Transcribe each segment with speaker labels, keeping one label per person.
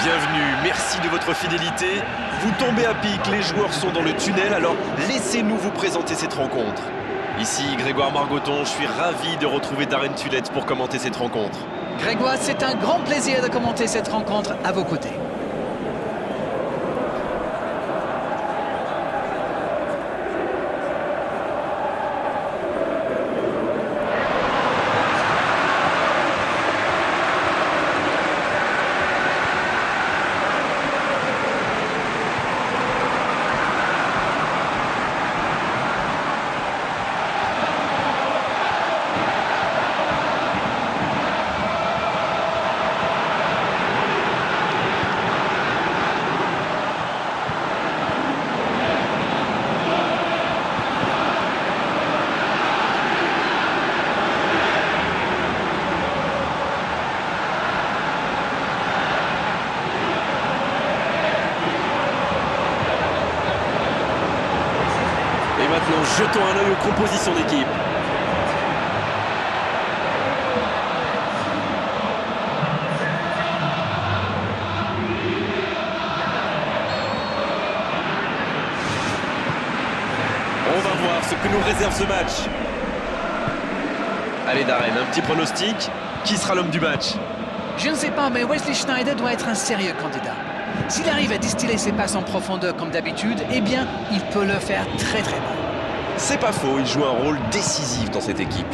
Speaker 1: Bienvenue, merci de votre fidélité. Vous tombez à pic, les joueurs sont dans le tunnel, alors laissez-nous vous présenter cette rencontre. Ici Grégoire Margoton, je suis ravi de retrouver Darren Tulette pour commenter cette rencontre.
Speaker 2: Grégoire, c'est un grand plaisir de commenter cette rencontre à vos côtés.
Speaker 1: Et maintenant, jetons un œil aux compositions d'équipe. On va voir ce que nous réserve ce match. Allez Darren, un petit pronostic. Qui sera l'homme du match?
Speaker 2: Je ne sais pas, mais Wesley Sneijder doit être un sérieux candidat. S'il arrive à distiller ses passes en profondeur comme d'habitude, eh bien, il peut le faire très très bien.
Speaker 1: C'est pas faux, il joue un rôle décisif dans cette équipe.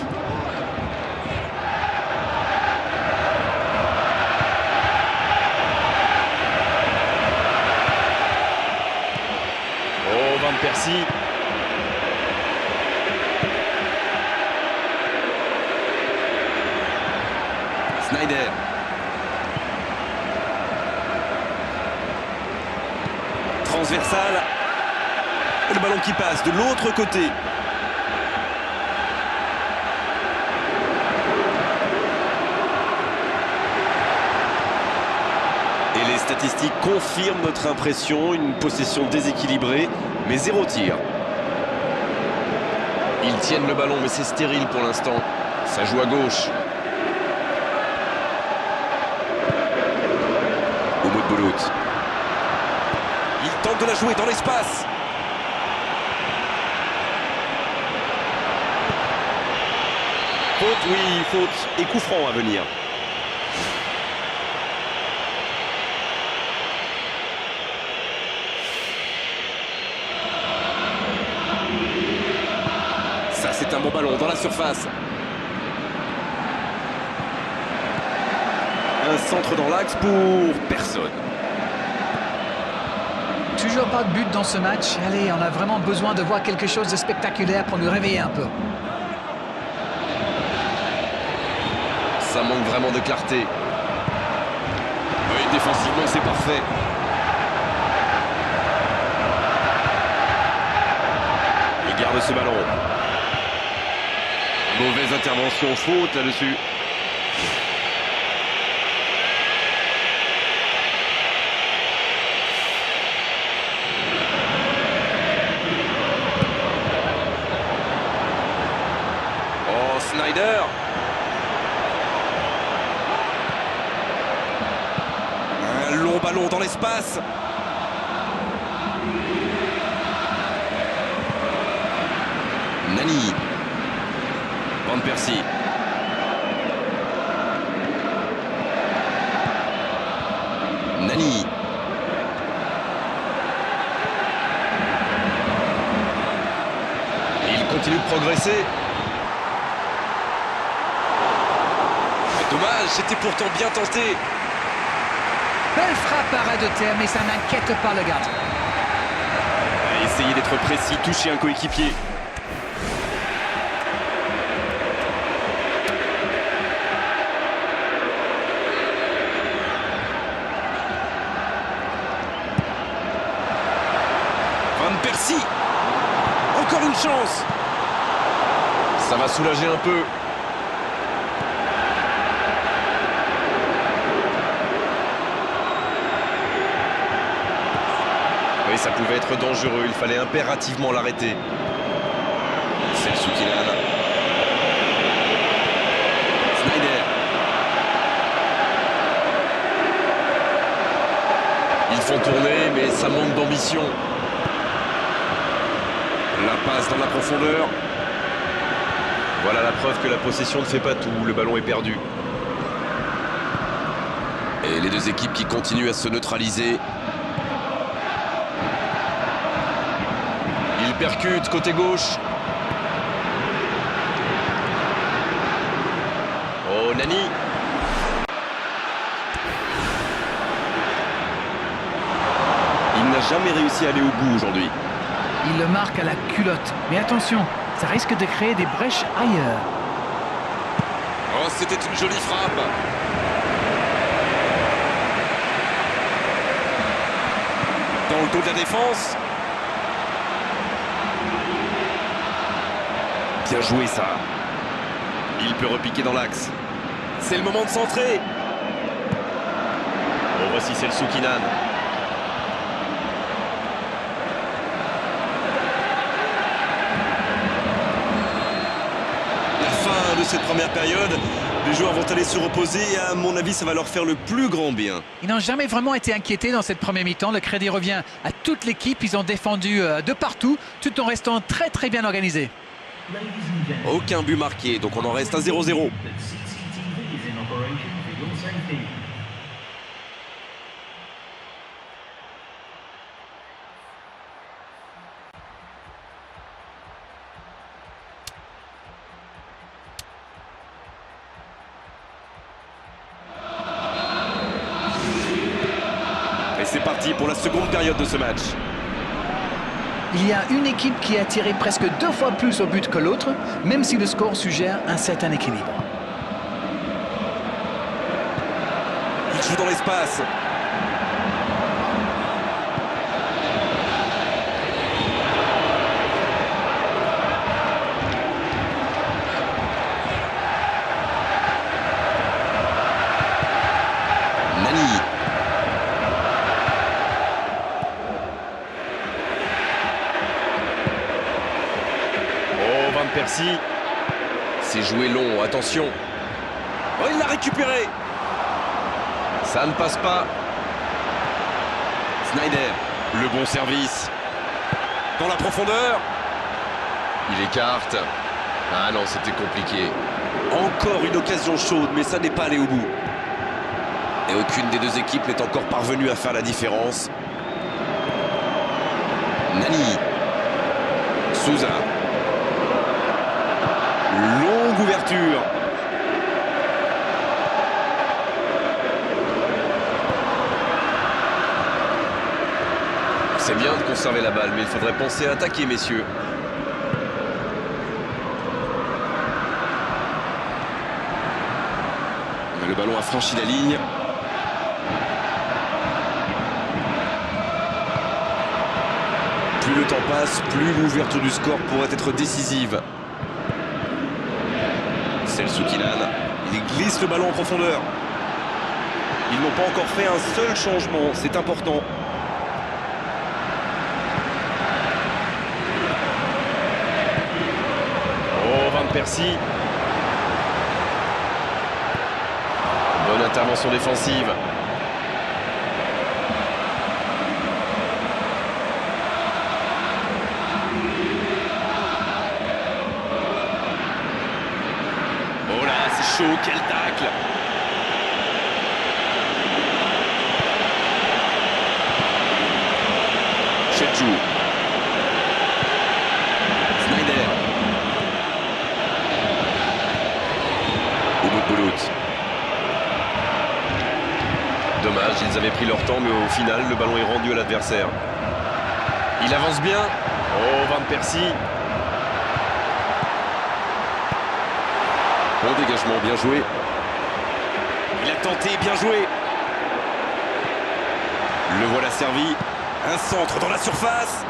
Speaker 1: Oh, Van Persie. Sneijder. Transversal. Le ballon qui passe de l'autre côté. Et les statistiques confirment notre impression, une possession déséquilibrée, mais 0 tir. Ils tiennent le ballon, mais c'est stérile pour l'instant. Ça joue à gauche. Umut Bulut. Il tente de la jouer dans l'espace. Faute, oui, faute. Et coup franc à venir. Ça, c'est un bon ballon dans la surface. Un centre dans l'axe pour personne.
Speaker 2: Toujours pas de but dans ce match. Allez, on a vraiment besoin de voir quelque chose de spectaculaire pour nous réveiller un peu.
Speaker 1: Ça manque vraiment de clarté. Oui, défensivement, c'est parfait. Il garde ce ballon. Mauvaise intervention, faute là-dessus. Oh, Sneijder. Un long ballon dans l'espace. Nani. Van Persie. Nani. Il continue de progresser. Dommage, c'était pourtant bien tenté.
Speaker 2: Belle frappe à ras de terre, mais ça n'inquiète pas le gardien.
Speaker 1: Essayez d'être précis, toucher un coéquipier. Van Persie. Encore une chance. Ça va soulager un peu. Oui, ça pouvait être dangereux, il fallait impérativement l'arrêter. C'est le Soukinan. Sneijder. Ils font tourner, mais ça manque d'ambition. La passe dans la profondeur. Voilà la preuve que la possession ne fait pas tout. Le ballon est perdu. Et les deux équipes qui continuent à se neutraliser. Il percute côté gauche. Oh, Nani. Il n'a jamais réussi à aller au bout aujourd'hui.
Speaker 2: Il le marque à la culotte. Mais attention, ça risque de créer des brèches ailleurs.
Speaker 1: Oh, c'était une jolie frappe. Dans le dos de la défense. Bien joué ça. Il peut repiquer dans l'axe. C'est le moment de centrer. Bon, voici c'est le Soukinan. De cette première période, les joueurs vont aller se reposer et à mon avis ça va leur faire le plus grand bien.
Speaker 2: Ils n'ont jamais vraiment été inquiétés dans cette première mi-temps. Le crédit revient à toute l'équipe. Ils ont défendu de partout tout en restant très bien organisés.
Speaker 1: Aucun but marqué, donc on en reste à 0-0. Et c'est parti pour la seconde période de ce match.
Speaker 2: Il y a une équipe qui a tiré presque 2 fois plus au but que l'autre, même si le score suggère un certain équilibre.
Speaker 1: Il joue dans l'espace. Nani. Oh, Van Persie. C'est joué long, attention. Oh, il l'a récupéré. Ça ne passe pas. Sneijder, le bon service. Dans la profondeur. Il écarte. Ah non, c'était compliqué. Encore une occasion chaude, mais ça n'est pas allé au bout. Et aucune des deux équipes n'est encore parvenue à faire la différence. Nani. Souza. Longue ouverture. C'est bien de conserver la balle, mais il faudrait penser à attaquer, messieurs. Le ballon a franchi la ligne. Plus le temps passe, plus l'ouverture du score pourrait être décisive. C'est le Soukinan. Il glisse le ballon en profondeur. Ils n'ont pas encore fait un seul changement, c'est important. Oh, Van Persie. Bonne intervention défensive. Oh là, c'est chaud, quel tacle! Chedjou. Sneijder. Oubout. Dommage, ils avaient pris leur temps, mais au final, le ballon est rendu à l'adversaire. Il avance bien. Oh, Van Persie. Bon dégagement, bien joué. Il a tenté, bien joué. Le voilà servi. Un centre dans la surface.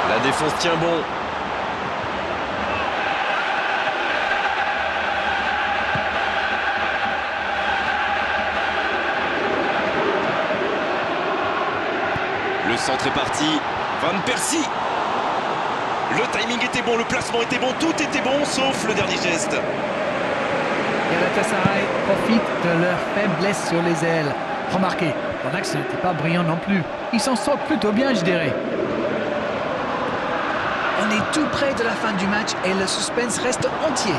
Speaker 1: La défense tient bon. Le centre est parti. Van Persie. Le timing était bon, le placement était bon, tout était bon, sauf le dernier geste.
Speaker 2: Galatasaray profite de leur faiblesse sur les ailes. Remarquez, Mon axe n'était pas brillant non plus. Il s'en sort plutôt bien, je dirais. On est tout près de la fin du match et le suspense reste entier.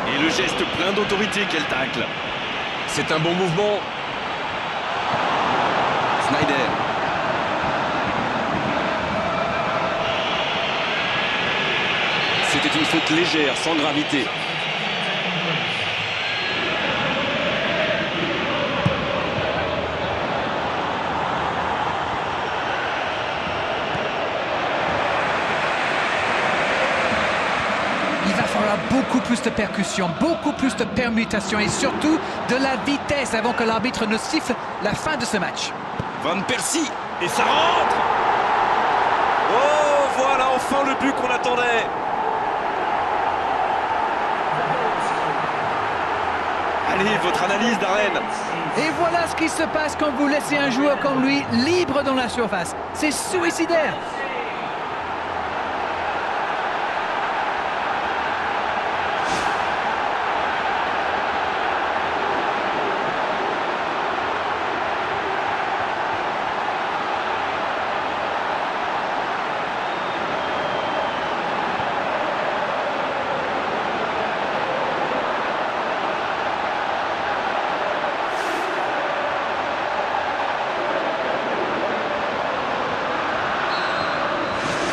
Speaker 1: Et le geste plein d'autorité, quel tacle. C'est un bon mouvement. Sneijder. C'était une faute légère, sans gravité.
Speaker 2: Il va falloir beaucoup plus de percussion, beaucoup plus de permutations et surtout de la vitesse avant que l'arbitre ne siffle la fin de ce match.
Speaker 1: Van Persie, et ça rentre. Oh, voilà enfin le but qu'on attendait. Allez, votre analyse, Darren.
Speaker 2: Et voilà ce qui se passe quand vous laissez un joueur comme lui libre dans la surface. C'est suicidaire.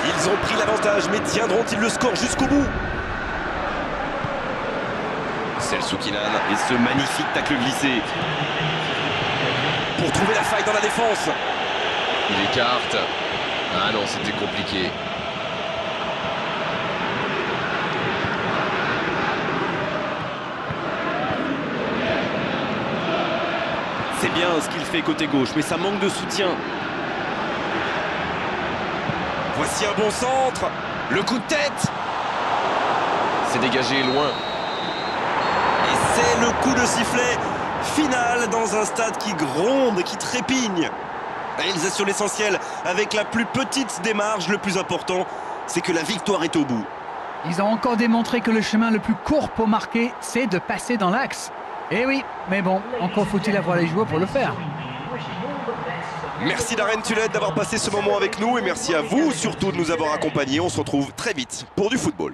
Speaker 1: Ils ont pris l'avantage, mais tiendront-ils le score jusqu'au bout? Celso Kylian et ce magnifique tacle glissé. Pour trouver la faille dans la défense. Il écarte. Ah non, c'était compliqué. C'est bien ce qu'il fait côté gauche, mais ça manque de soutien. Voici un bon centre. Le coup de tête. C'est dégagé loin. Et c'est le coup de sifflet final dans un stade qui gronde, qui trépigne. Et ils assurent l'essentiel avec la plus petite des marges. Le plus important, c'est que la victoire est au bout.
Speaker 2: Ils ont encore démontré que le chemin le plus court pour marquer, c'est de passer dans l'axe. Eh oui, mais bon, encore faut-il avoir les joueurs pour le faire.
Speaker 1: Merci Darren Tulette d'avoir passé ce moment avec nous et merci à vous surtout de nous avoir accompagnés. On se retrouve très vite pour du football.